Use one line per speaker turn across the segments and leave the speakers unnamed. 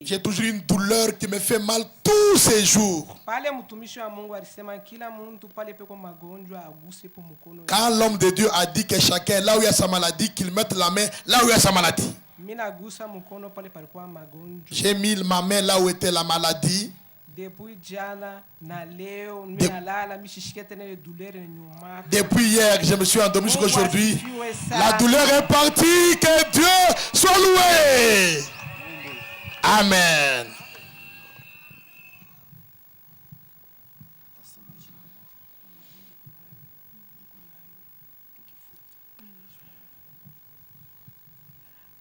J'ai toujours une douleur qui me fait mal tous ces jours. Quand l'homme de Dieu a dit que chacun, là où il y a sa maladie, qu'il mette la main là où il y a sa maladie. J'ai mis ma main là où était la maladie. Depuis hier, je me suis endormi jusqu'aujourd'hui. La douleur est partie. Que Dieu soit loué. Amen.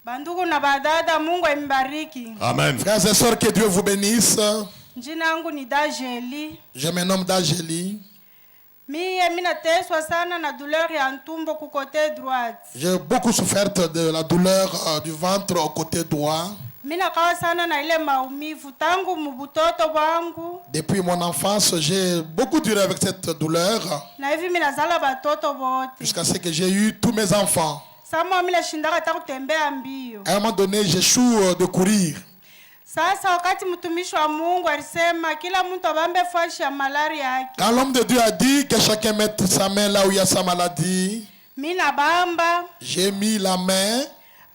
Bandugu na badada, Mungu ambariki.
Amen. Frères et sœurs, que Dieu vous bénisse.
Jina langu ni Dajeli.
Je me nomme Dajeli.
Minateswa sana na douleur ya ntumbo ku côté droite.
J'ai beaucoup souffert de la douleur du ventre au côté droit.
Minakawa sana na ile maumivu tangu mubutoto wangu.
Depuis mon enfance, j'ai beaucoup duré avec cette douleur.
Na hivi minazala batoto bote.
Jusqu'à ce que j'ai eu tous mes enfants.
Sama minashindaka ta kutembea mbio.
À un moment donné, j'échoue de courir.
Sasa wakati mtumishi wa Mungu alisema kila mtu abambe fashi ya malaria yake.
Quand l'homme de Dieu a dit que chacun mette sa main là où il y a sa maladie,
mina bamba.
J'ai mis la main.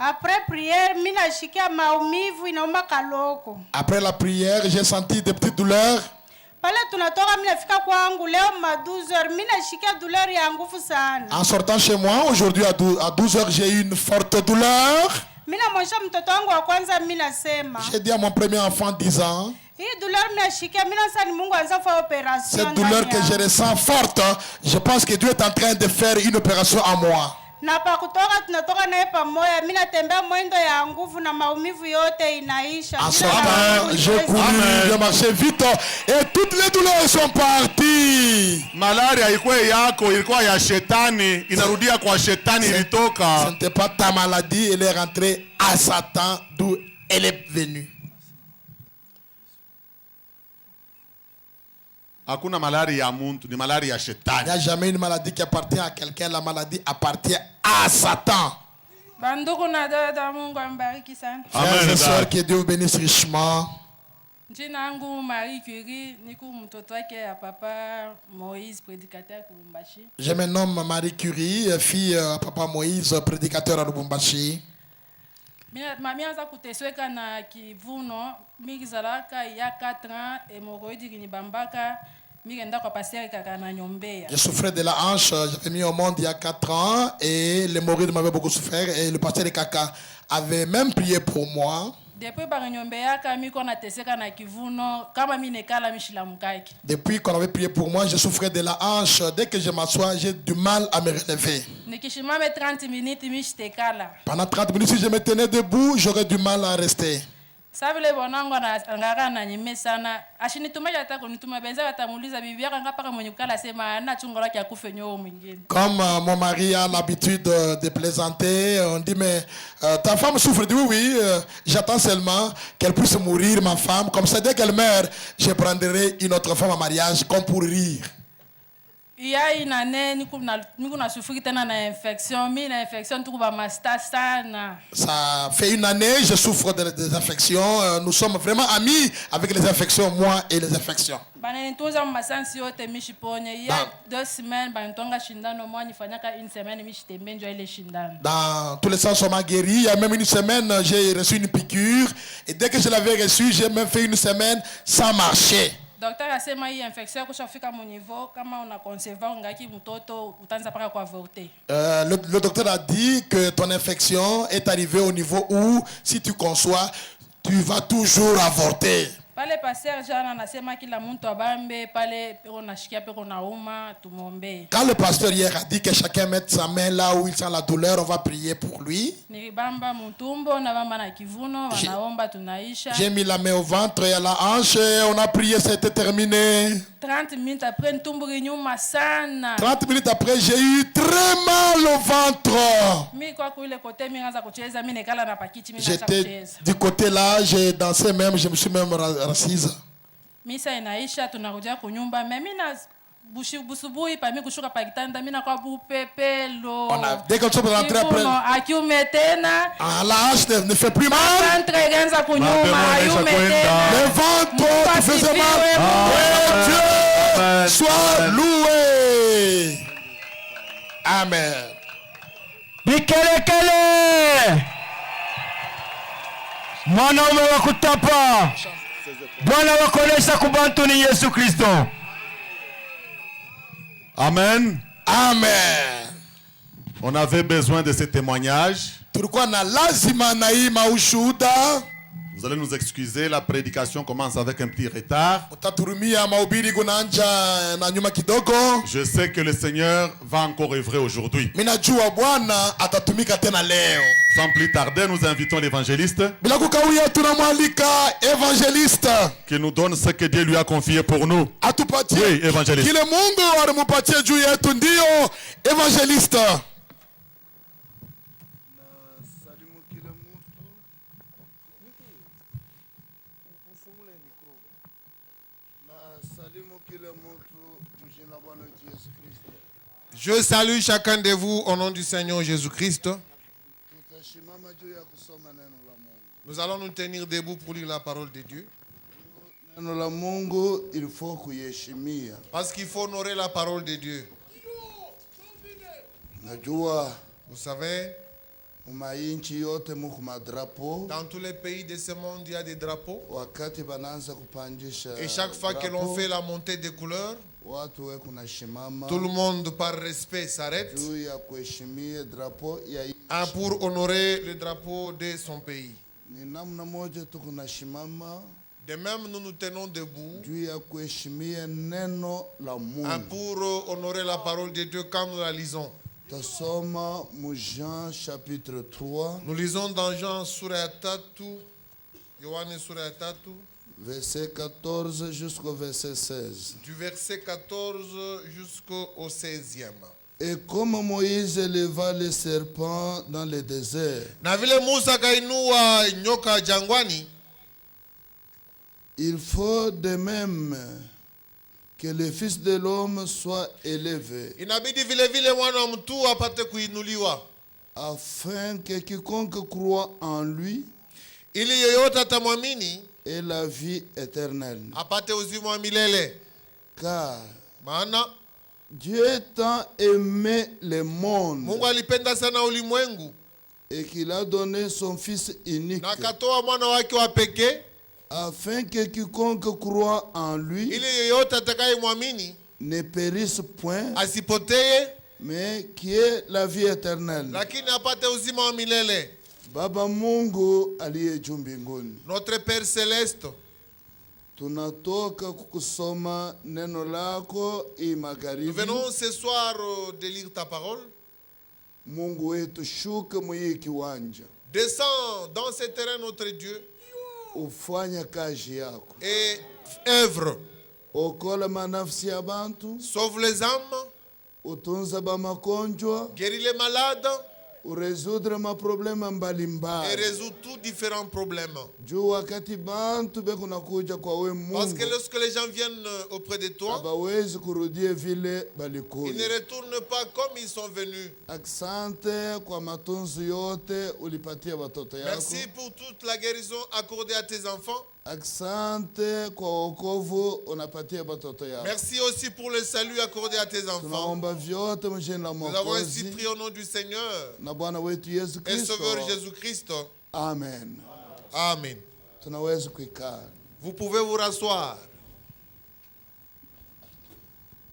Après prière, mina shikia maumivu inauma kaloko.
Après la prière, j'ai senti des petites douleurs.
Pale tunatoka mina fika kwangu leo ma 12h mina shikia douleur ya nguvu sana.
En sortant chez moi aujourd'hui à 12h, j'ai eu une forte douleur. J'ai dit à mon premier enfant 10 ans, cette douleur que je ressens forte, je pense que Dieu est en train de faire une opération en moi. En sortant, j'ai couru, j'ai marché vite et toutes les douleurs sont parties.
Malaria ilikuwa yako, ilikuwa ya shetani, inarudia kwa shetani ilitoka.
Ce n'était pas ta maladie, elle est rentrée à Satan d'où elle est venue.
Hakuna malaria ya muntu, ni malaria ya shetani.
Il n'y a jamais une maladie qui appartient à quelqu'un, la maladie appartient à Satan.
Amen.
Frères et sœurs, que Dieu vous bénisse richement. Je me nomme Marie Curie, fille à Papa Moïse, prédicateur à Lubumbashi. Je souffrais de la hanche, j'avais mis au monde il y a 4 ans et l'hémorroïde m'avait beaucoup souffert et le pasteur de Kaka avait même prié pour moi. Depuis qu'on avait prié pour moi, je souffrais de la hanche. Dès que je m'assois, j'ai du mal à me relever. Pendant 30 minutes, si je me tenais debout, j'aurais du mal à rester. Comme mon mari a l'habitude de plaisanter, on dit mais ta femme souffre. Je dis oui, j'attends seulement qu'elle puisse mourir, ma femme. Comme ça, dès qu'elle meurt, je prendrai une autre femme en mariage comme pour rire. Ça fait une année, je souffre des infections. Nous sommes vraiment amis avec les infections, moi et les infections. Dans tous les sens, on m'a guéri. Il y a même une semaine, j'ai reçu une piqûre. Et dès que je l'avais reçue, j'ai même fait une semaine sans marcher.
Docteur a sema hii infection kushafika mu niveau kama una concevoir ngaki mtoto utaanza paka kwa avorter.
Le docteur a dit que ton infection est arrivée au niveau où si tu conçois, tu vas toujours avorter.
Pale pasteur jana anasema kila mtu abambe pale peko nashikia peko nauma tumombe.
Quand le pasteur hier a dit que chacun mette sa main là où il sent la douleur, on va prier pour lui.
Nilibamba mutumbo na bamba na kivuno wanaomba tunaisha.
J'ai mis la main au ventre et à la hanche et on a prié, c'était terminé.
30 minutes après ntumbo nyuma sana.
30 minutes après, j'ai eu très mal au ventre.
Mimi kwa kule kote mimi naanza kucheza mimi nekala na pakiti mimi naanza
kucheza. J'étais du côté là, j'ai dansé même, je me suis même assise.
Misa inaisha tunakuja kunyumba mimi na busubuhi pami kushuka pa kitanda mina kwa bupepelo.
Dès que tu peux rentrer après.
Akiume tena.
Ah, la hache ne fait plus mal.
Rentre ikanza kunyuma ayume tena.
Le ventre qui faisait mal. Dieu soit loué. Amen.
Bikelekele. Mwanaume wa kutapa. Bwana wakolesha kubantu ni Yesu Kristo.
Amen.
Amen.
On avait besoin de ces témoignages.
Tulikuwa na lazima na hii maushuhuda.
Vous allez nous excuser, la prédication commence avec un petit retard.
Utaturumia mahubiri kunaanza na nyuma kidogo.
Je sais que le Seigneur va encore œuvrer aujourd'hui.
Minajua Bwana atatumika tena leo.
Sans plus tarder, nous invitons l'évangéliste
Bila kukawia tunamwalika evangeliste
qui nous donne ce que Dieu lui a confié pour nous.
atupatie
Oui, évangéliste.
kile Mungu alimupatia juu yetu, ndio evangeliste.
Je salue chacun de vous au nom du Seigneur Jésus-Christ. Nous allons nous tenir debout pour lire la parole de Dieu. Parce qu'il faut honorer la parole de Dieu. Vous savez, dans tous les pays de ce monde, il y a des drapeaux. Et chaque fois que l'on fait la montée des couleurs, tout le monde par respect s'arrête pour honorer le drapeau de son pays. De même, nous nous tenons debout pour honorer la parole de Dieu quand nous la lisons. Nous lisons dans Jean Sura Tatu, Yohane Sura Tatu,
verset 14 jusqu'au verset 16.
Du verset 14 jusqu'au 16e.
Et comme Moïse éleva les serpents dans le désert,
na vile Musa kainua nyoka jangwani,
il faut de même que le Fils de l'homme soit élevé,
inabidi vile vile mwana wa mtu apate kuinuliwa,
afin que quiconque croit en lui
ili yeyote atamwamini
ait la vie éternelle.
apate uzima wa milele.
Car
Maana
Dieu tant aimé le monde
Mungu alipenda sana ulimwengu
et qu'il a donné son Fils unique,
na akatoa mwana wake wa pekee,
afin que quiconque croit en lui
ili yeyote atakayemwamini
ne périsse point,
asipotee,
mais qui ait la vie éternelle.
lakini apate uzima wa milele.
Baba Mungu aliye juu mbinguni,
Notre Père Céleste,
tunatoka kukusoma neno lako hii
nous
magharibi.
venons ce soir de lire ta parole.
Mungu wetu, shuka mwii kiwanja,
Descends dans ce terrain, notre Dieu,
ufanya kazi yako,
et œuvre.
okola manafsi ya bantu,
Sauve les âmes,
utunza ba magonjwa,
guéris les malades
uresoudre maproblema
et
mbalimbali.
résous tous différents problèmes.
Juu wakati bantu beko nakuja kwa we
Parce
Mungu,
que lorsque les gens viennent auprès de toi,
abawezi kurudia vile
ils ne
balikuja.
retournent pas comme ils sont venus.
Asante kwa matunzo yote ulipatia watoto yako.
Merci pour toute la guérison accordée à tes enfants.
Asante kwa wokovu unapatia watoto yako.
Merci aussi pour le salut accordé à tes enfants.
Tunaomba vyote mjini la
Nous avons ainsi
Mwokozi
prié au nom du Seigneur
na Bwana wetu Yesu
et
Kristo.
Sauveur Jésus-Christ.
Amen.
Amen.
Tunaweza kuikaa.
Vous pouvez vous rasseoir.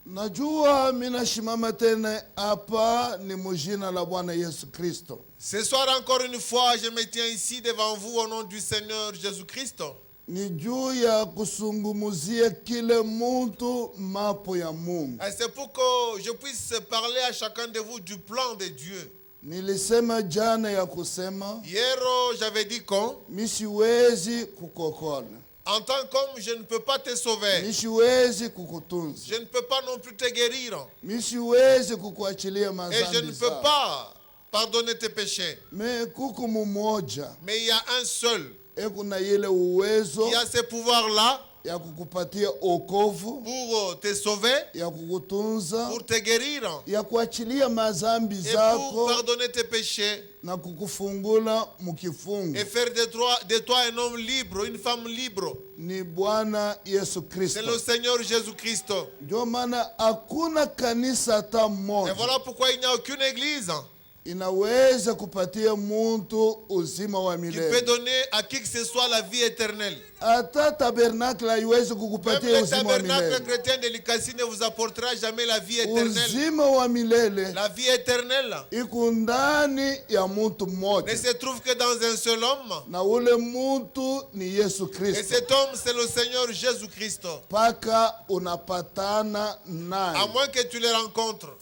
Najua minashimama tena hapa ni mjina la Bwana Yesu Kristo.
Ce soir encore une fois, je me tiens ici devant vous au nom du Seigneur Jésus-Christ.
Ni juu ya kusungumuzia kile mtu mapo ya Mungu.
Et c'est pour que je puisse parler à chacun de vous du plan de Dieu.
Nilisema jana ya kusema
Hier, j'avais dit qu'on,
misiwezi kukokola,
en tant qu'homme, je ne peux pas te sauver.
misiwezi kukutunza,
Je ne peux pas non plus te guérir.
misiwezi kukuachilia
Et je
mazambi
ne peux
zako.
pas pardonner tes péchés.
Me kuku mumoja
Mais il y a un seul
ekuna ile uwezo
qui a ce pouvoir-là
ya kukupatia okovu,
pour te sauver,
ya kukutunza,
pour te guérir,
ya kuachilia mazambi
et pour
zako
pardonner tes péchés,
na kukufungula mukifungo.
et faire de toi un homme libre, une femme libre.
Ni Bwana Yesu
C'est
Kristo.
le Seigneur Jésus-Christ.
Ndio maana hakuna kanisa hata
Et
moja
voilà pourquoi il n'y a aucune église
inaweza kupatia muntu uzima wa
qui peut
milele.
donner à qui que ce soit la vie éternelle.
Hata tabernacle haiwezi
Même
kukupatia
le
uzima wa
tabernacle
milele.
chrétien de Likasi ne vous apportera jamais la vie éternelle.
Uzima wa milele
La vie éternelle
iko ndani ya muntu
ne
mmoja,
se trouve que dans un seul homme.
na ule muntu ni Yesu
Et
Kristo.
cet homme, c'est le Seigneur Jésus-Christ.
Paka unapatana
À
naye.
moins que tu le rencontres.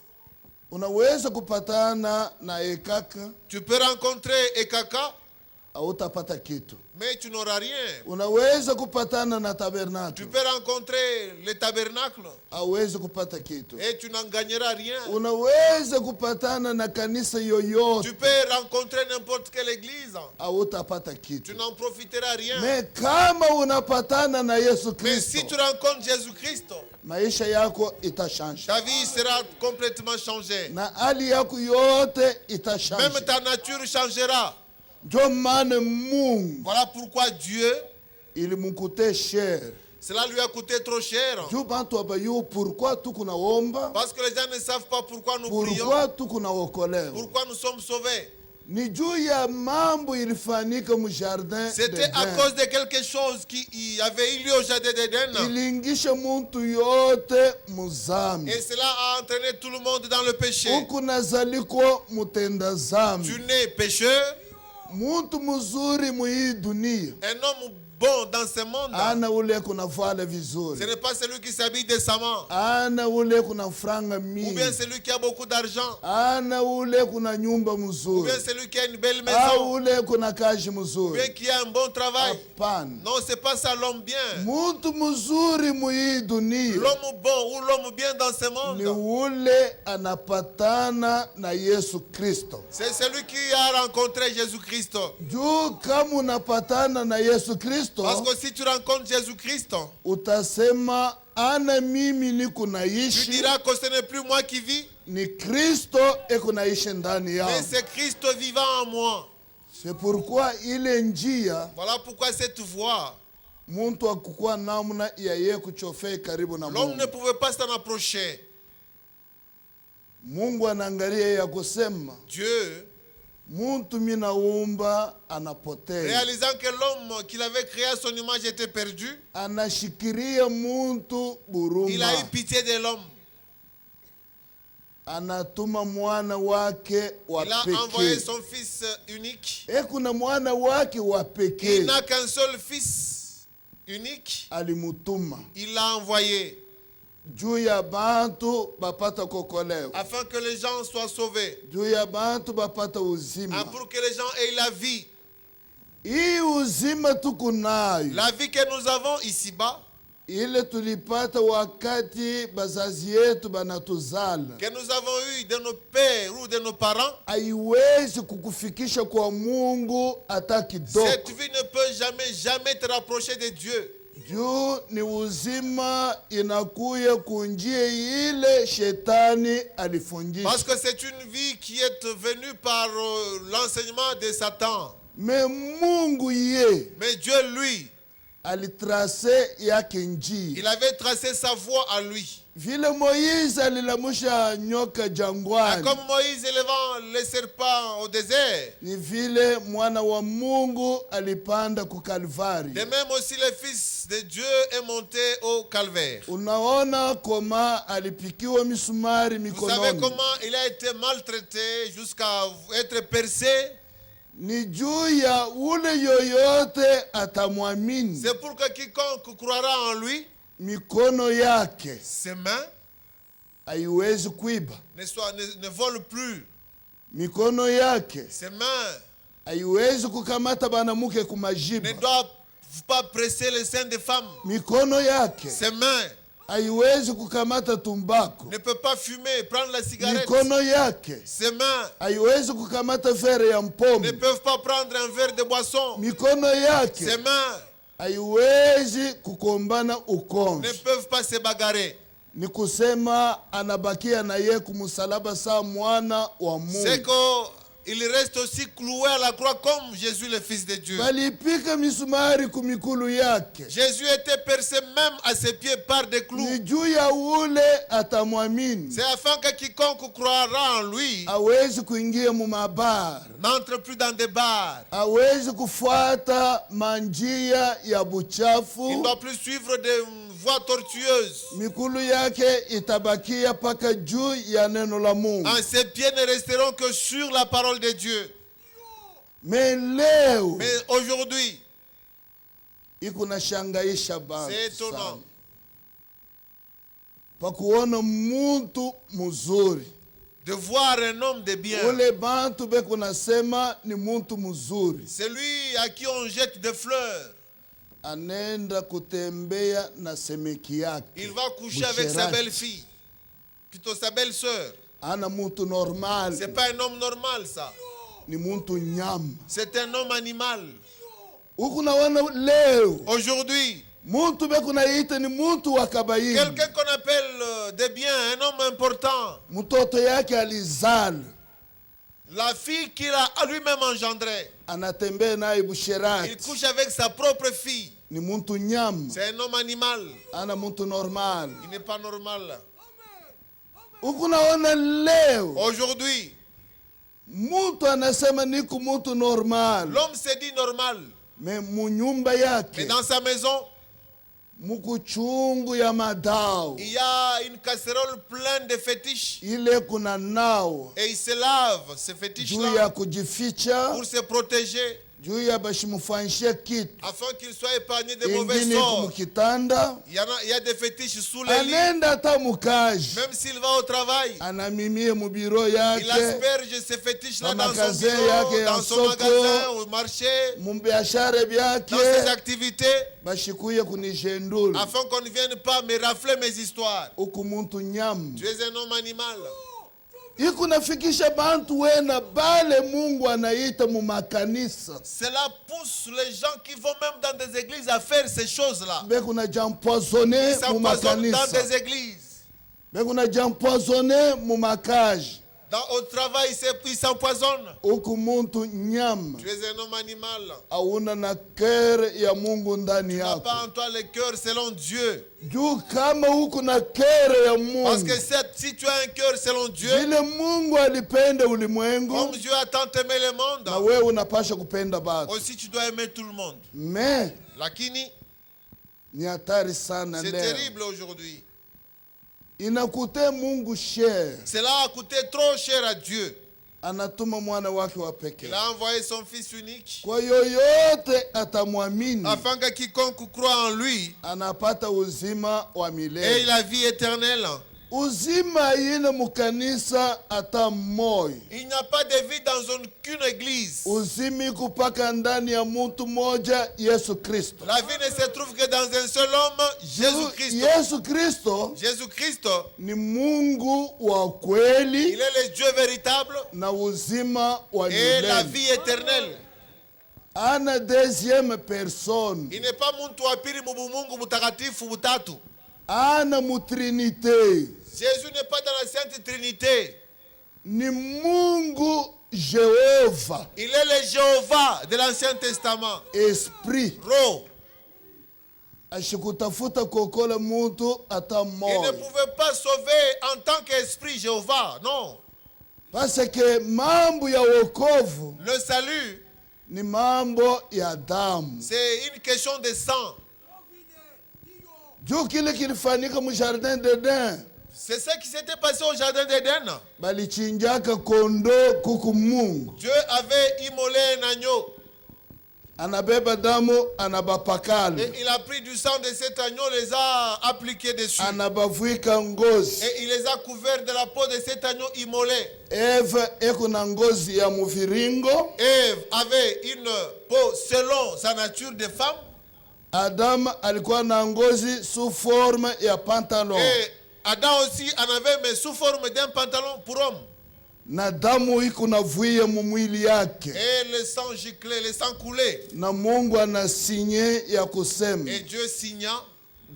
Unaweza kupatana na ekaka,
Tu peux rencontrer Ekaka,
hautapata kitu.
mais tu n'auras rien.
Unaweza kupatana na
Tu
tabernacle,
peux rencontrer le tabernacle
hauwezi kupata kitu.
et tu n'en gagneras rien.
Unaweza kupatana na kanisa yoyote,
Tu peux rencontrer n'importe quelle église.
hautapata
Tu
kitu.
n'en profiteras rien.
Me kama unapatana na Yesu
Mais si tu
Kristo,
rencontres Jésus-Christ,
maisha yako itashanja
ta vie sera complètement changée.
na hali yako yote
Même
itashanja.
ta nature changera.
Ndio maana Mungu
Voilà pourquoi Dieu,
ilimukute cher.
cela lui a coûté trop cher.
Juu bantu abayo pourquoi tukunaomba,
Parce que les gens ne savent pas pourquoi nous prions,
pourquoi tukunaokolewa.
pourquoi nous sommes sauvés.
Ni juu ya mambo ilifanyika mu jardin
C'était à
d'Eden.
cause de quelque chose qui avait eu lieu au jardin d'Éden.
Ilingisha muntu yote muzambi.
Et cela a entraîné tout le monde dans le péché.
Huku nazaliko mutenda zambi.
Tu n'es pécheur,
Muntu muzuri mu hii dunia
un homme bon dans ce monde.
ana ule kunavala
Ce
vizuri,
n'est pas celui qui s'habille décemment,
ana ule kuna franga
ou bien
mingi,
celui qui a beaucoup d'argent,
ana ule kuna nyumba
ou
muzuri,
bien celui qui a une belle
au
maison,
ule kuna kazi
ou bien
muzuri.
qui a un bon travail.
Hapana,
Non, c'est pas ça l'homme bien.
muntu muzuri mu hii dunia
L'homme bon ou l'homme bien dans ce
ni
monde,
ule anapatana na Yesu Kristo.
c'est celui qui a rencontré Jésus-Christ.
Juu kama unapatana na Yesu Kristo,
Parce que si tu rencontres Jésus-Christ,
utasema ana mimi niko
tu
naishi,
diras que ce n'est plus moi qui vis,
ni Kristo eko naishi ndani
mais
yangu.
c'est Christ vivant en moi.
C'est pourquoi ile njia
Voilà pourquoi cette voie,
muntu akukuwa namna ya yeye kuchofea karibu na
l'homme ne
Mungu.
pouvait pas s'en approcher.
Mungu anaangalia ya kusema
Dieu,
muntu minaumba anapotea,
réalisant que l'homme qu'il avait créé à son image était perdu,
anashikiria muntu
il a eu
buruma,
pitié de l'homme.
anatuma mwana wake wa
Il a envoyé
pekee.
son fils unique.
Kuna mwana wake wa
Il
pekee
n'a qu'un seul fils unique.
alimutuma
Il l'a envoyé
juu ya bantu bapata kokolewa,
afin que les gens soient sauvés,
juu ya bantu bapata uzima.
pour que les gens aient la vie.
Hii uzima tuko nayo
La vie que nous avons ici-bas,
ile tulipata wakati bazazi yetu banatuzala,
que nous avons eu de nos pères ou de nos parents,
haiwezi kukufikisha kwa Mungu hata kidogo.
cette vie ne peut jamais te rapprocher de Dieu.
Juu ni uzima inakuya kunjia ile shetani alifundisha.
Parce que c'est une vie qui est venue par l'enseignement de Satan.
Me Mungu ye
Mais Dieu, lui,
alitrase yake njia.
il avait tracé sa voie à lui.
Vile Moïse alilamusha nyoka jangwani,
Comme Moïse élevant les serpents au désert,
ni vile mwana wa Mungu alipanda ku Kalvari.
de même aussi le Fils de Dieu est monté au calvaire.
Unaona koma alipikiwa misumari
Vous savez
mikononi,
comment il a été maltraité jusqu'à être percé?
ni juu ya ule yoyote atamwamini.
C'est pour que quiconque croira en lui,
Mikono yake
ses mains
haiwezi kuiba,
ne volent plus.
mikono yake
Ses mains
haiwezi kukamata banamuke
ne
kumajiba,
doivent pas presser les seins des femmes.
mikono yake
Ses mains
haiwezi kukamata tumbako,
ne peuvent pas fumer, prendre la cigarette.
mikono yake
Ses mains
haiwezi kukamata fere ya
ne
mpombe,
peuvent pas prendre un verre de boisson.
mikono yake
Ses mains
haiwezi kukombana
ne
ukomvi.
peuvent pas se bagarrer.
Ni kusema anabakia na ye kumusalaba saa mwana wa
C'est
Mungu.
qu'il reste aussi cloué à la croix comme Jésus le Fils de Dieu.
Balipika misumari kumikulu yake.
Jésus était percé même à ses pieds par des clous.
Ni juu ya ule atamwamini.
C'est afin que quiconque croira en lui
Hawezi kuingia mumabara.
n'entre plus dans des bars.
Hawezi kufuata manjia ya
Il
buchafu.
ne doit plus suivre des voies tortueuses.
Mikulu yake itabakia paka juu ya neno la Mungu.
Ses pieds ne resteront que sur la parole de Dieu.
Mais leo
Mais aujourd'hui,
ikuna shangaisha bantu
c'est étonnant
sana. Pakuona muntu muzuri.
de voir un homme de bien.
Ule bantu beku nasema ni muntu muzuri.
Celui à qui on jette des fleurs,
Anenda kutembea na semeki yake.
il va coucher avec sa belle-fille, plutôt sa belle-sœur.
Ana muntu normal.
C'est pas un homme normal, ça.
Ni muntu nyama.
C'est un homme animal.
Ukunaona leo
Aujourd'hui,
muntu beku naita ni muntu wa kabaini.
quelqu'un qu'on appelle de bien, un homme important,
Mtoto yake alizala.
la fille qu'il a lui-même engendrée,
Anatembea naye
il
busherati.
couche avec sa propre fille.
Ni muntu nyama.
C'est un homme animal.
Ana muntu normal.
Il n'est pas normal.
Ukunaona leo
Aujourd'hui,
muntu anasema niku muntu normal.
l'homme se dit normal,
Me munyumba
mais
yake
dans sa maison,
mukuchungu ya madao.
il y a une casserole pleine de fétiches.
Ile kuna nao
Et il se lave ces
juu
fétiches-là
ya kujificha,
pour se protéger,
juu ya bashimufanyishe kitu.
afin qu'il soit épargné de mauvais
Ingine
sorts.
kumukitanda,
Il y a des fétiches sous les lits.
anenda hata mukaji.
Même s'il va au travail,
Anamimie mubiro
il
yake,
asperge ces fétiches-là dans son
Magasin
bureau,
yake
dans
ya
son
soko,
magasin, au marché,
mubiashara
dans ses
byake,
activités,
bashikuye kunishendula.
afin qu'on ne vienne pas me rafler mes histoires.
Uku muntu nyama.
Tu es un homme animal.
Ikunafikisha bantu wena bale Mungu anaita mumakanisa.
Cela pousse les gens qui vont même dans des églises à faire ces choses-là.
Bekuna jampoisonne
Ils s'empoisonnent dans
mumakanisa.
des églises.
Bekuna jampoisonne mumakaji.
Au travail, ils s'empoisonnent.
Uku muntu nyama.
Tu es un homme animal.
Auna na kere ya Mungu ndani
Tu n'as
yako.
pas en toi le cœur selon Dieu.
Juu kama uku na kere ya
Parce
Mungu.
que si tu as un cœur selon Dieu,
Vile Mungu alipenda
comme
ulimwengu,
Dieu a tant aimé le
na
monde,
wewe unapasha kupenda batu.
aussi tu dois aimer tout le monde.
Me
Lakini,
ni hatari sana
c'est
leo.
terrible aujourd'hui.
Inakute Mungu cher.
Cela a coûté trop cher à Dieu.
Anatuma mwana wake wa pekee.
Il a envoyé son Fils unique
Kwa yoyote atamwamini
afin que quiconque croit en lui
anapata uzima wa
ait
milele.
la vie éternelle.
Uzima ine mukanisa ata moyo.
Il n'y a pas de vie dans aucune église.
Uzimi kupaka ndani ya mtu moja Yesu Kristo.
La vie ne se trouve que dans un seul homme, Jésus-Christ.
Yesu Kristo
Jésus-Christ,
ni Mungu wa
il
kweli
est le Dieu véritable
na uzima wa
et la
milele.
vie éternelle.
Ana deuxième personne.
Il n'est pas muntu wa pili mungu mutakatifu mutatu.
Ana mutrinité.
Jésus n'est pas dans la Sainte Trinité.
Ni Mungu Jehova.
Il est le Jéhovah de l'Ancien Testament.
Esprit.
Roho.
Ashikutafuta kuokola mtu ata
Il ne
moyo.
pouvait pas sauver en tant qu'esprit Jéhovah. Non.
Parce que mambo ya wokovu
Le salut,
ni mambo ya damu.
c'est une question de sang.
Juu kile kilifanyika mu jardin d'Eden.
C'est ce qui s'était passé au jardin d'Éden.
Balichinjaka kondo kuku Mungu.
Dieu avait immolé un agneau.
Anabeba damu anabapakala.
Et il a pris du sang de cet agneau, les a appliqués dessus.
Anabavuika ngozi.
Et il les a couverts de la peau de cet agneau immolé.
Eve eko na ngozi ya muviringo.
Ève avait une peau selon sa nature de femme.
Adam alikuwa na ngozi sous forme ya pantalon.
Et Adam aussi en avait, mais sous forme d'un pantalon pour homme.
na damu iko navuia mumwili yake,
et le sang giclait, le sang coulait.
na Mungu anasinye ya kusema
Et Dieu signa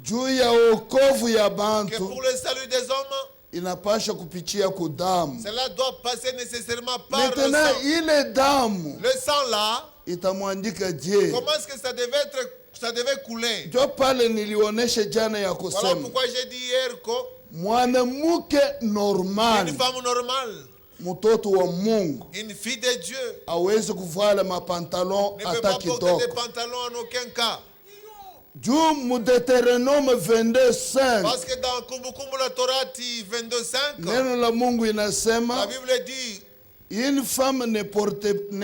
juu ya wokovu ya
que
bantu
pour le salut des hommes,
inapasha kupitia kudamu.
cela doit passer nécessairement par le
Maintenant
sang.
ile damu
Le sang là,
itamwandika je.
comment est-ce que ça devait couler?
Jo pale nilionesha jana ya
Voilà
kusema
pourquoi j'ai dit hier que
mwanamke normal,
une femme normale,
mtoto wa Mungu,
une fille de Dieu,
awezi kuvala mapantalon
ne peut
hata
pas porter
kidogo.
des pantalons en aucun cas.
Juu mu Deuteronome 22:5
Parce que dans Kumbukumbu la Torah 22:5,
neno la Mungu
la
inasema
Bible dit
une femme ne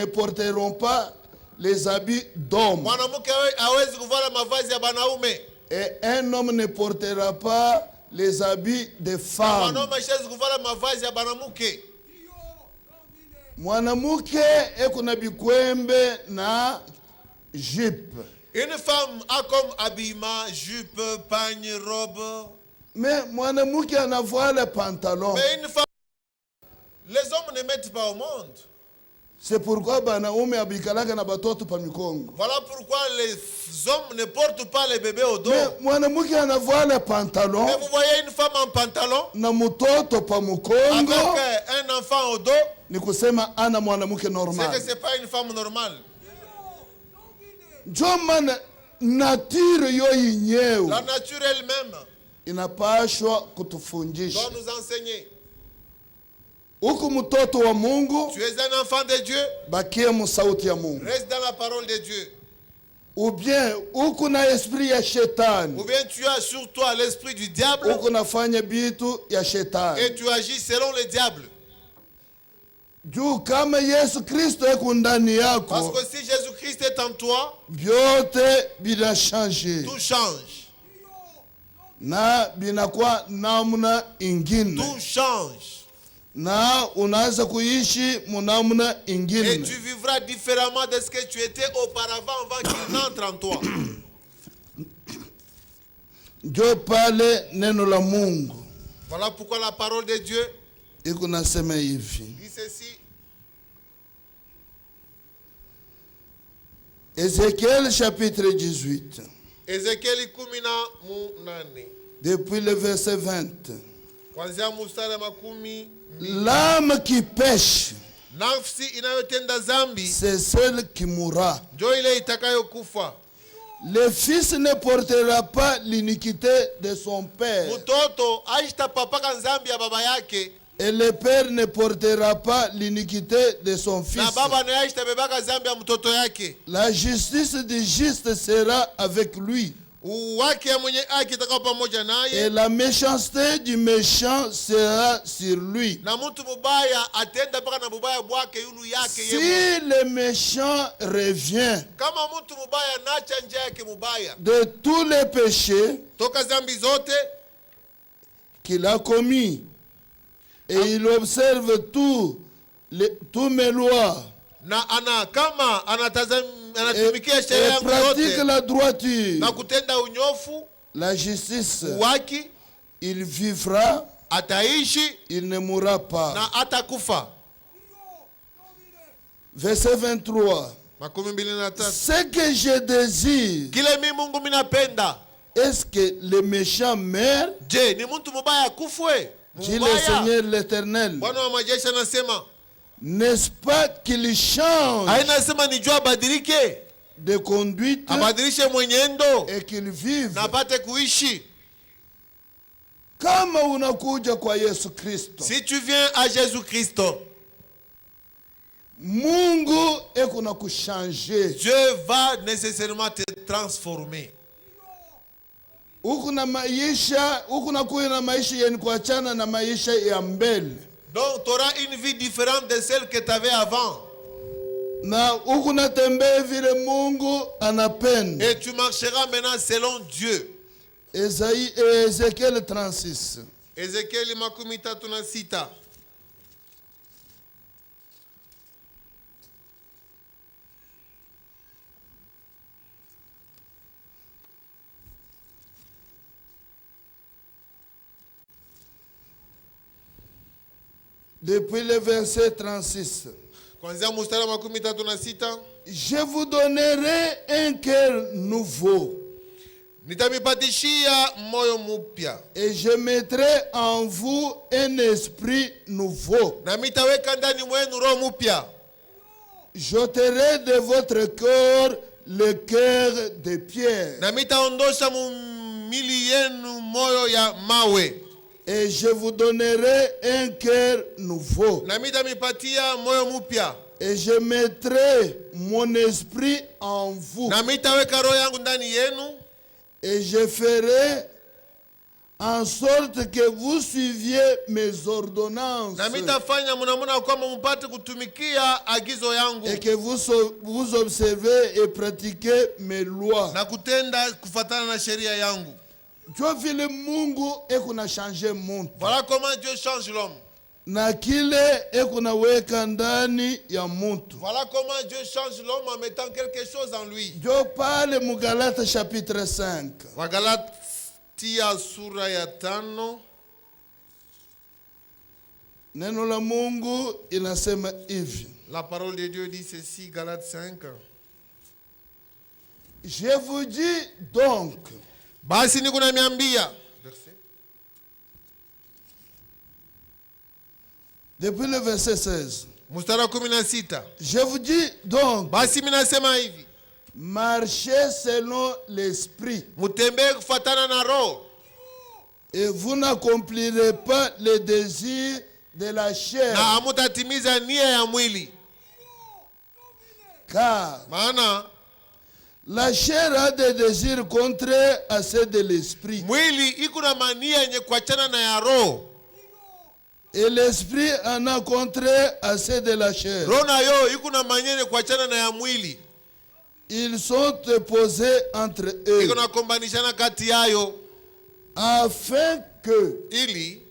porteront pas les habits d'homme
mwanamke hawezi kuvala mavazi ya banaume,
et un homme ne portera pas les habits de
na
femme.
mwanaume hawezi kuvala mavazi ya banamuke.
Mwanamke eko na bikwembe na jupe,
Une femme a comme habillement jupe, pagne, robe.
mais mwanamke anavala pantalon.
Mais une femme, les hommes ne mettent pas au monde.
C'est pourquoi banaume abikalaka na batoto pa mikongo.
Voilà pourquoi les hommes ne portent pas les bébés au dos.
Mais mwanamke anavala pantalon
Mais vous voyez une femme en pantalon
na mtoto pa
avec
mkongo,
un enfant au dos,
ni kusema ana mwanamke
c'est que
normal.
ce n'est pas une femme normale.
Njo maana nature yo yenyewe
La nature elle-même
inapashwa
doit
kutufundisha.
nous enseigner.
Huku mtoto wa Mungu,
Tu es un enfant de Dieu,
bakie mu sauti ya Mungu.
reste dans la parole de Dieu.
Ou bien huku na esprit ya
Ou
shetani,
bien tu as sur toi l'esprit du diable
huku nafanya bitu ya shetani.
et tu agis selon le diable.
Juu kama Yesu Kristo eko ndani
Parce
yako,
que si Jésus-Christ est en toi,
vyote binashanje
tout change.
na binakuwa namna ingine,
Tout change.
na unaanza kuishi munamna
Et
ingine.
tu vivras différemment de ce que tu étais auparavant avant qu'il n'entre en toi.
Njo pale neno la Mungu
Voilà pourquoi la parole de Dieu
iko nasema hivi,
dit ceci.
Ézéchiel chapitre 18,
Ezekieli 18,
depuis le verset 20.
kuanzia mstari wa 10.
L'âme qui pêche,
Nafsi inayotenda zambi
c'est celle qui mourra.
ndio ile itakayokufa.
Le fils ne portera pas l'iniquité de son père,
Mtoto haitapapaka zambi ya baba yake,
et le père ne portera pas l'iniquité de son
na
fils.
baba naye haitabebaka zambi ya mtoto yake.
La justice du juste sera avec lui,
Wake ya mwenye haki itakuwa pamoja
et
naye,
la méchanceté du méchant sera sur lui.
na mtu mubaya atenda mpaka na mubaya bwake yulu yake
Si
yeye.
le méchant revient
Kama mtu mubaya nacha njia yake mubaya
de tous les péchés
toka zambi zote,
qu'il a commis, et il observe tous mes lois,
na kama
et
anatumikia sheria yangu
pratique
yote
la droiture,
na kutenda unyofu
la justice,
waki,
il vivra,
ataishi
il ne mourra pas.
na atakufa.
Verset 23.
23.
Ce que je désire,
Kile mi Mungu minapenda,
est-ce que le méchant meurt?
je ni mtu mubaya akufwe?
Dit le
Mubaya.
Seigneur l'Éternel.
Bwana wa majeshi anasema,
N'est-ce pas qu'il change
hainasema ni jua abadilike,
de conduite
abadilishe mwenendo
et qu'il vive?
na apate kuishi.
Kama unakuja kwa Yesu Kristo,
Si tu viens à Jésus-Christ,
Mungu eko na kushanje.
Dieu va nécessairement te transformer.
Huku na kuya na maisha yenye kuachana na maisha ya mbele,
Donc tu auras une vie différente de celle que tu avais avant.
na huku natembea vile Mungu anapenda.
Et tu marcheras maintenant selon Dieu.
Ézéchiel 36.
Ezekieli 36.
Depuis le verset 36.
Kuanzia mstari wa 36.
Je vous donnerai un cœur nouveau.
Nitamipatishia moyo mpya.
Et je mettrai en vous un esprit nouveau.
Na mitaweka ndani mwenu roho mpya.
J'ôterai de votre cœur le cœur de pierre.
Na mitaondosha mumili yenu moyo ya mawe.
Et je vous donnerai un cœur nouveau.
Na mitamipatia moyo mpya.
Et je mettrai mon esprit en vous.
Na mitaweka roho yangu ndani yenu.
Et je ferai en sorte que vous suiviez mes ordonnances.
Na mitafanya mnamuna kwamba mpate kutumikia agizo yangu.
Et que vous observez et pratiquez mes lois.
Na kutenda kufatana na sheria yangu.
Dieu vile Mungu ekuna changer mtu.
Voilà comment Dieu change l'homme.
Na kile ekunaweka ndani ya mtu.
Voilà comment Dieu change l'homme en mettant quelque chose en lui.
Dieu parle mu Galates chapitre 5.
Wagalatia sura ya 5.
Neno la Mungu inasema hivi.
La parole de Dieu dit ceci, Galates 5.
Je vous dis donc.
Basi niko namiambia.
Depuis le verset 16.
Mstari wa 16.
Je vous dis donc.
Basi minasema hivi.
Marchez selon l'esprit.
Mutembee kufuatana na roho.
Et vous n'accomplirez pas les désirs de la chair.
Na hamutatimiza nia ya mwili.
Car
maana
la chair a des désirs contraires à ceux de l'esprit.
Mwili iko na mania yenye kuachana na ya roho.
Et l'esprit en a contraire à ceux de la chair.
Roho nayo iko na mania yenye kuachana na ya mwili.
Ils sont opposés entre eux.
Iko na kombanishana kati yayo.
Afin que
ili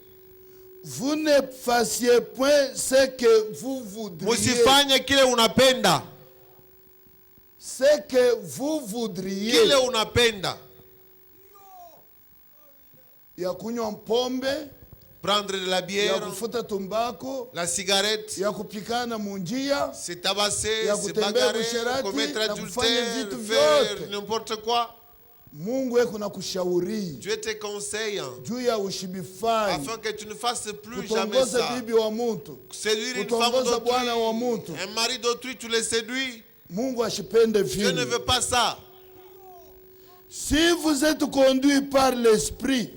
vous ne fassiez point ce que vous voudriez.
Musifanye kile unapenda.
Ce que vous voudriez.
Kile unapenda.
Ya kunywa pombe.
Prendre de la bière.
Ya kufuta tumbako.
La cigarette.
Ya kupikana munjia.
Se tabasser,
ya
se bagarrer, commettre adultère, faire n'importe quoi.
Mungu ekuna kushauri.
Dieu te conseille.
Juu ya ushibifai.
Afin que tu ne fasses plus jamais ça.
Kutongoza bibi wa mtu.
Séduire une femme d'autrui.
Bwana wa mtu.
Un mari d'autrui, tu le séduis.
Mungu ashipende vile.
Dieu ne veut pas ça.
Si vous êtes conduit par l'esprit.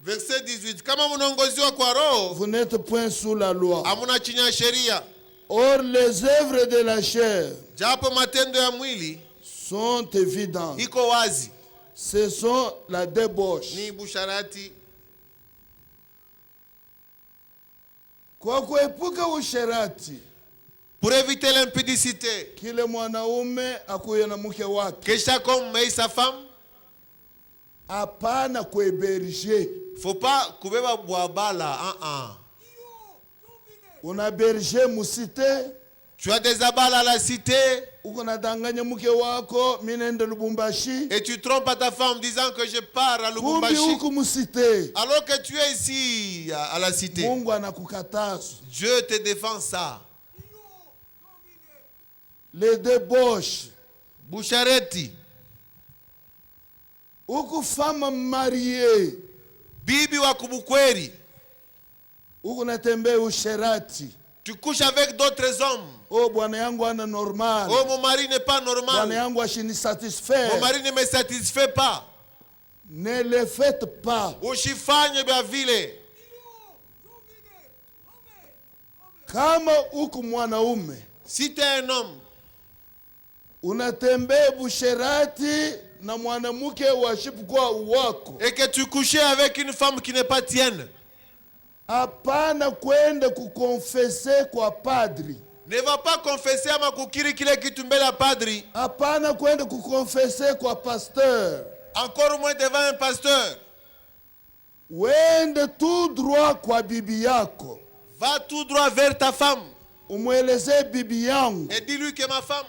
Verset 18. Kama mnaongoziwa kwa roho,
vous n'êtes point sous la loi.
Hamuna chini ya sheria.
Or les œuvres de la chair.
Japo matendo ya mwili
sont évidentes.
Iko wazi.
Ce sont la débauche.
Ni busharati.
Kwa kuepuka usherati.
Pour éviter l'impudicité.
Kile mwanaume akuye na mke wake.
Que chaque homme ait sa femme.
Hapana kueberger.
Faut pas kubeba boabala.
Una berger musite.
Tu as des abals à la cité.
Uko nadanganya mke wako minende Lubumbashi.
Et tu trompes à ta femme disant que je pars à Lubumbashi.
Uko musite.
Alors que tu es ici à la cité.
Mungu anakukataza.
Dieu te défend ça.
Les débauches.
Bushareti.
Uko femme mariée.
Bibi wa kubukweri.
Uko natembea usherati.
Tu couches avec d'autres hommes.
Oh, bwana yangu ana normal.
Oh, mon mari n'est pas normal.
Bwana yangu ashini satisfait.
Mon mari ne me satisfait pas.
Ne le faites pas.
Ushifanye bya vile.
Kama uko mwanaume.
Si tu es un homme.
Unatembea busherati na mwanamke washipukwa wako.
Et que tu couches avec une femme qui n'est pas tienne.
Hapana kwenda kukonfese kwa padri.
Ne va pas confesser ama kukiri kile kitu mbele ya padri.
Hapana kwenda kukonfese kwa pasteur.
Encore moins devant un pasteur.
Wende tout droit kwa bibi yako.
Va tout droit vers ta femme.
Umweleze bibi yangu.
Et dis-lui que ma femme.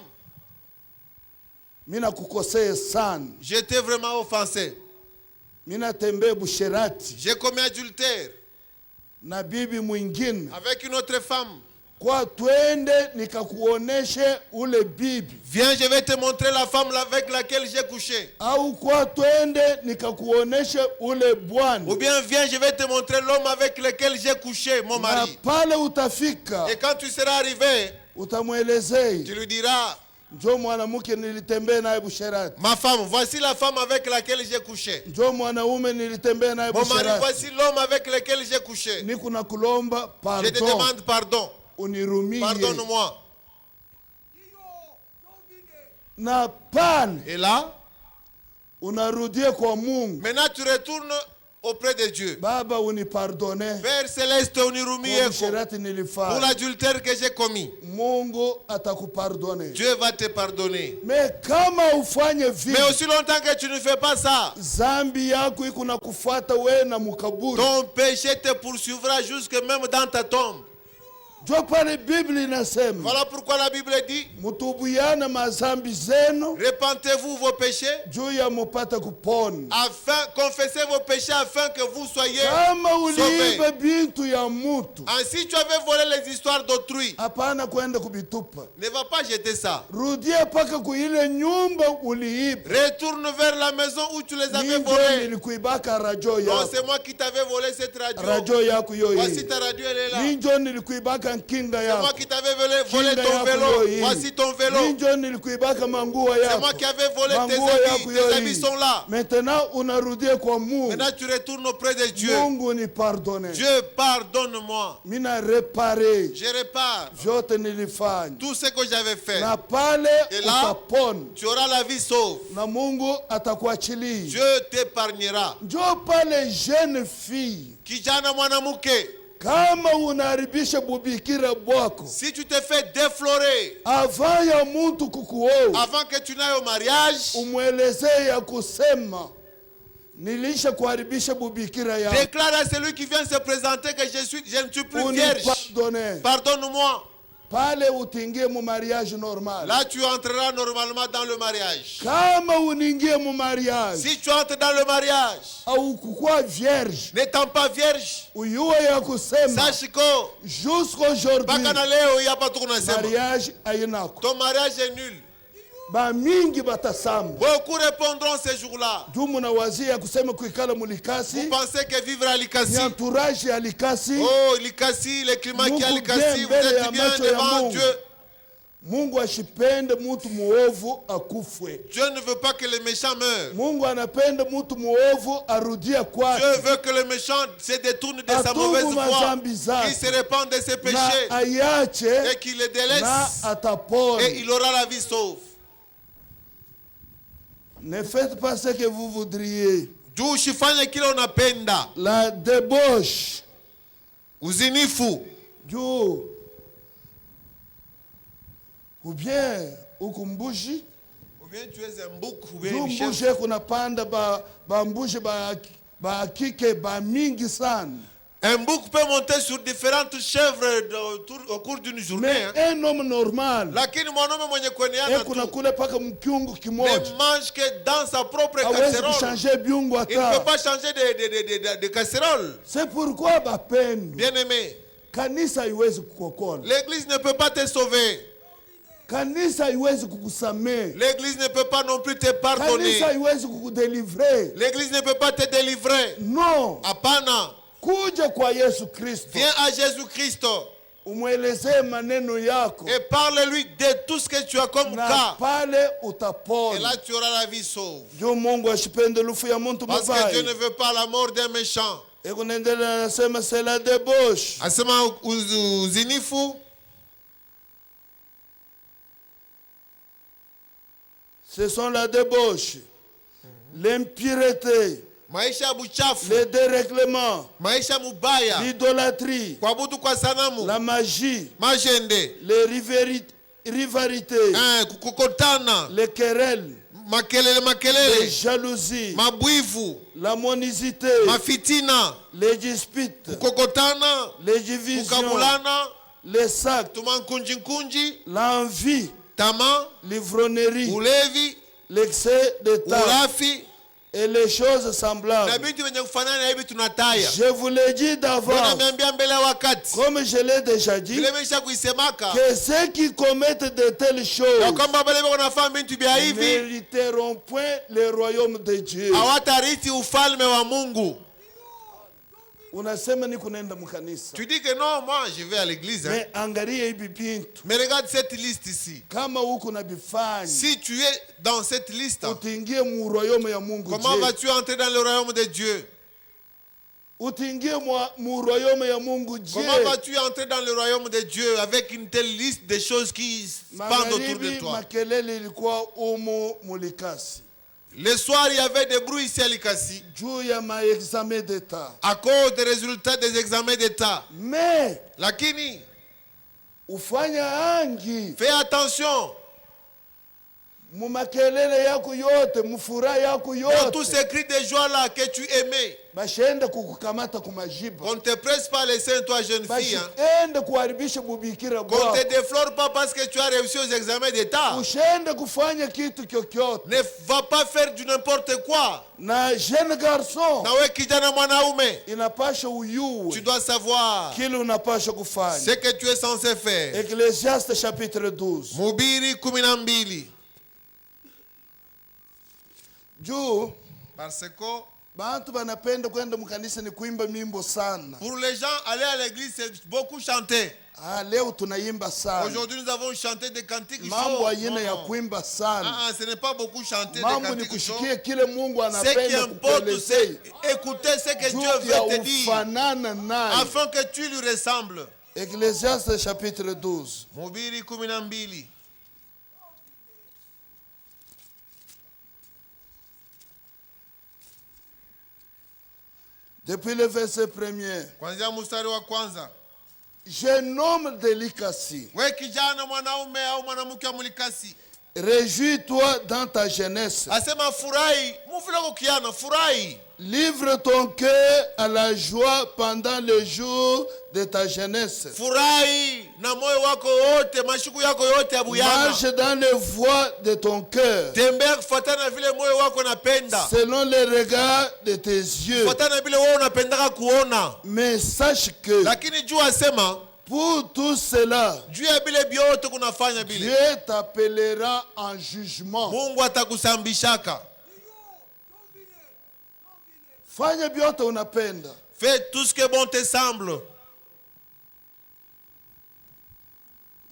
Mina kukosea sana.
J'étais vraiment offensé.
Mina tembe busherati.
J'ai commis adultère.
na bibi mwingine.
Avec une autre femme.
Kwa twende nikakuoneshe ule bibi.
Viens, je vais te montrer la femme avec laquelle j'ai couché.
Au kwa twende nikakuoneshe ule bwana.
Ou bien viens, je vais te montrer l'homme avec lequel j'ai couché, mon mari.
Na pale utafika.
Et quand tu seras arrivé,
utamwelezei.
Tu lui diras,
njoo mwanamke nilitembea naye busherati.
ma femme, voici la femme avec laquelle j'ai couché.
Njoo mwanaume nilitembea naye busherati.
Mon mari, voici l'homme avec lequel j'ai couché.
Niko nakulomba pardon.
Je te demande pardon.
Unirumie.
Pardonne-moi.
Na pale.
Et là,
unarudia kwa Mungu.
Maintenant tu retournes auprès de Dieu.
Baba unipardonne.
Père céleste, unirumie pour l'adultère que j'ai commis.
Mungu atakupardonner.
Dieu va te pardonner.
Mais kama ufanye vile.
Mais aussi longtemps que tu ne fais pas ça,
zambi yako iko na kufuata wewe na mukaburi.
Ton péché te poursuivra jusque même dans ta tombe.
Voilà
pourquoi la Bible dit,
repentez-vous
vos péchés, afin, confessez vos péchés afin que vous soyez sauvés. Ainsi tu avais volé les histoires d'autrui, ne va pas jeter ça. Retourne vers la maison où tu les avais volés. Non, c'est moi qui t'avais volé cette radio. Voici ta radio, elle est là. C'est moi qui t'avais volé ton vélo. Voici ton vélo. C'est moi qui avais volé tes habits. Tes habits sont là. Maintenant tu retournes auprès de Dieu. Dieu, pardonne-moi. Je répare tout ce que j'avais fait. Et là, tu auras la vie sauve. Dieu t'épargnera. Kijana mwanamke, si tu te fais déflorer avant que tu n'ailles au mariage, déclare à celui qui vient se présenter que je ne suis plus vierge. Pardonne-moi. Là tu entreras normalement dans le mariage. Si tu entres dans le mariage n'étant pas vierge, sache que jusqu'aujourd'hui ton mariage est nul. Beaucoup répondront ces jours-là. Vous pensez que vivre à Likasi, oh Likasi, le climat qui est à Likasi, vous êtes bien devant Dieu. Dieu ne veut pas que les méchants meurent. Dieu veut que le méchant se détourne de sa mauvaise voie, qu'il se répande de ses péchés et qu'il les délaisse, et il aura la vie sauve.
Ne faites pas ce que vous voudriez. La débauche.
Uzinifu.
Ou bien ukumbushi.
Ou bien tu es un bouc ou bien
une chèvre. Kunapanda ba mbushi ba kike ba mingi sana.
Un bouc peut monter sur différentes chèvres au cours d'une journée.
Mais un homme normal ne
mange que dans sa propre casserole. Il ne peut pas changer de casserole.
C'est pourquoi,
bien aimé, l'église ne peut pas te sauver. L'église ne peut pas non plus te pardonner. L'église ne peut pas te délivrer.
Non.
Apana. Viens à Jésus-Christ et parle-lui de tout ce que tu as comme cas. Et là tu auras la vie sauve. Parce que Dieu ne veut pas la mort d'un méchant.
C'est la débauche. Ce sont la débauche, l'impureté, le dérèglement, l'idolâtrie, la magie, les rivalités, les querelles, les jalousies, la monicité, les disputes, les divisions, les sacs, l'envie, l'ivronnerie, l'excès de temps, Et les choses semblables,
je
vous l'ai dit d'avance, comme je l'ai déjà dit, que ceux qui commettent de telles choses ne mériteront point le royaume de Dieu. Unasema ni kunaenda mkanisa.
Tu dis que non, moi je vais à l'église.
Mais angalia hivi bintu.
Mais regarde cette liste ici.
Kama uko na bifanya.
Si tu es dans cette liste,
utingie mu royaume ya Mungu.
Comment vas-tu entrer dans le royaume de Dieu?
Utingie mu royaume ya Mungu Dieu.
Comment vas-tu entrer dans le royaume de Dieu avec une telle liste de choses qui pendent autour de toi?
Makelele ilikuwa umu mulikasi.
Le soir, il y avait des bruits ici à Likasi. À cause des résultats des examens d'État.
Mais,
lakini,
fais
attention.
Dans
tous ces cris de joie là que tu aimais, on ne te presse pas les seins, toi jeune fille. Hein. Qu'on ne te déflore pas parce que tu as réussi aux examens d'État. Ne va pas faire du n'importe quoi.
Jeune garçon,
tu dois savoir ce que tu es censé faire.
Ecclésiaste chapitre 12.
Mhubiri 12. Parce que pour les gens, aller à l'église, c'est beaucoup chanter. Aujourd'hui, nous avons chanté des cantiques chauds. Ce n'est pas beaucoup chanter des cantiques chauds. Ce qui importe, c'est écouter ce que Dieu veut te dire, afin que tu lui ressembles.
Ecclésiaste chapitre 12.
Mhubiri 12.
Depuis le verset premier.
Kwanzia mstari wa kwanza.
Jeune homme de Likasi.
We kijana mwanaume au mwanamke wa Likasi.
Réjouis-toi dans ta jeunesse.
Asema furahi, mufilo kiana furahi.
Livre ton cœur à la joie pendant le jour de ta jeunesse.
Furahi na moyo wako wote, mashuku yako yote ya buyana.
Marche dans les voies de ton cœur.
Tembea kufuatana vile moyo wako unapenda.
Selon les regards de tes yeux.
Kufuatana vile wewe unapendaka kuona.
Mais sache que
lakini jua asema
pour tout cela,
Dieu
t'appellera en jugement.
Mungu atakusambishaka.
Fanya biote unapenda.
Fais tout ce que bon te semble.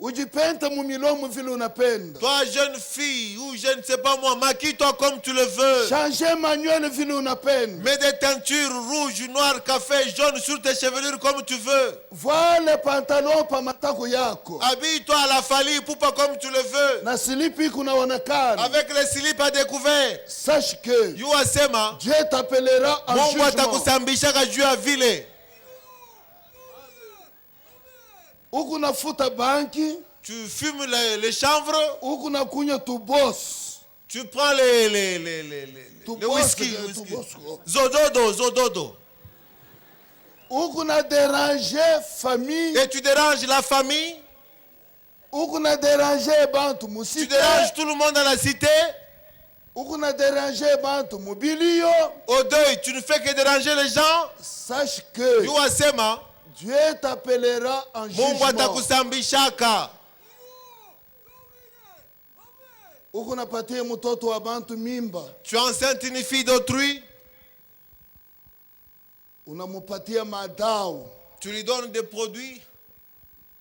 Ujipenda mumilomo vile unapenda.
Toi jeune fille ou je ne sais pas moi, maquille-toi comme tu le veux.
Changer manuel vile unapenda.
Mets des teintures rouges, noires, café, jaune sur tes chevelures comme tu veux.
Vois les pantalons pa matako yako.
Habille-toi à la fali poupa comme tu le veux.
Na slipi kunaonekana.
Avec les slips à découvert.
Sache que
Dieu asema
Dieu t'appellera en jugement.
Mungu atakusambishaka juu ya vile.
Uku nafuta banki.
Tu fumes les chanvres.
Uku na kunya tu boss.
Tu prends le whisky. Zododo.
Uku na déranger famille.
Et tu déranges la famille.
Uku na déranger bantu musite.
Tu déranges tout le monde dans la cité.
Uku na déranger bantu mobilio.
Au deuil, tu ne fais que déranger les gens.
Sache que
Dieu asema
Dieu t'appellera en jugement.
Mungu atakusambishaka.
Uko napatia mtoto wa bantu mimba.
Tu enceintes une fille d'autrui.
Unamupatia madao.
Tu lui donnes des produits.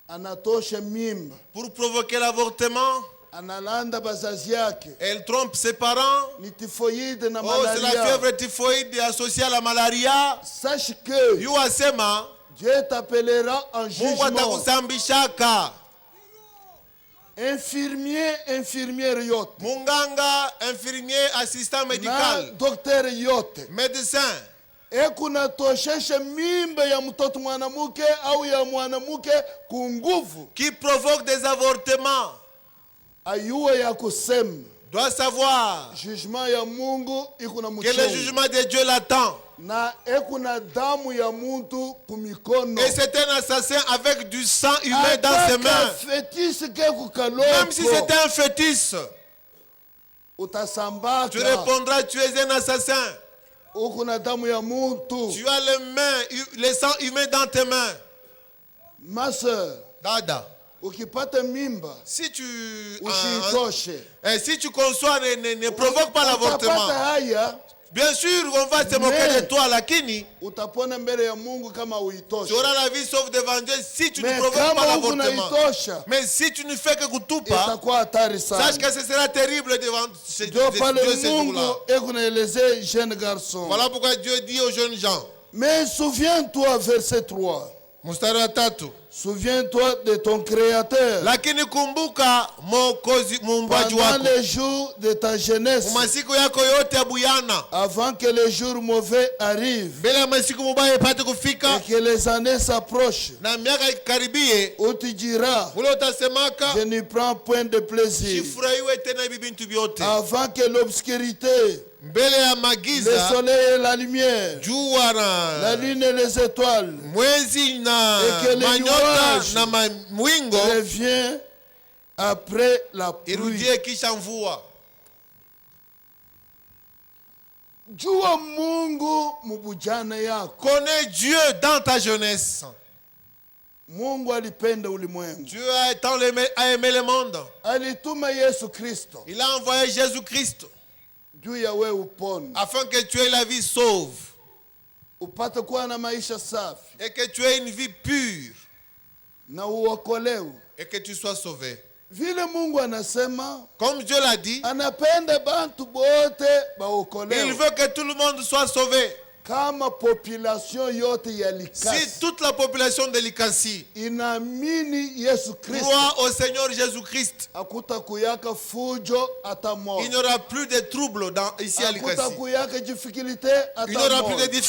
Anatosha mimba.
Pour provoquer l'avortement.
Analanda bazazi yake.
Elle trompe ses parents.
Ni typhoïde na malaria.
C'est la fièvre typhoïde associée à la malaria.
Sache que
Dieu asema
Dieu t'appellera en jugement.
Mungu atakusambishaka.
Infirmière yote.
Munganga, infirmier, assistant médical.
Na docteur yote.
Médecin.
Kuna tosheshe mimba ya mtoto mwanamuke au ya mwanamuke kunguvu.
Qui provoque des avortements.
Ayuwe ya kusema.
Doit savoir
jugement ya Mungu ikuna
que le jugement de Dieu l'attend.
Na ekuna damu ya muntu kumikono.
Et c'est un assassin avec du sang humain dans ses mains.
Fétiche ke kukaloko.
Même si c'était un fétiche. Tu répondras, tu es un assassin. Tu as les sangs humains dans tes mains.
Ma soeur,
Dada, si tu conçois, ne provoque pas l'avortement. Bien sûr, on va se moquer de toi, lakini tu auras la vie sauf devant Dieu si tu ne provoques pas l'avortement. Mais si tu ne fais que kutupa, sache que ce sera terrible devant Dieu ce jour-là. Voilà pourquoi Dieu dit aux jeunes gens.
Mais souviens-toi, verset 3. Souviens-toi de ton créateur.
Lakini kumbuka
pendant les jours de ta jeunesse, avant que les jours mauvais arrivent et que les années s'approchent, où tu diras, je n'y prends point de plaisir, avant que l'obscurité, le soleil et la lumière, la lune et les étoiles, et que les nuages reviennent après la pluie.
Connais Dieu dans ta jeunesse. Dieu a aimé le monde. Il a envoyé Jésus-Christ afin que tu aies la vie sauve et que tu aies une vie pure et que tu sois sauvé. Comme Dieu l'a dit, il veut que tout le monde soit sauvé. Si toute la population de Likasi croit au Seigneur Jésus-Christ, il n'y aura plus de troubles ici à Likasi. Il n'y aura plus de difficultés.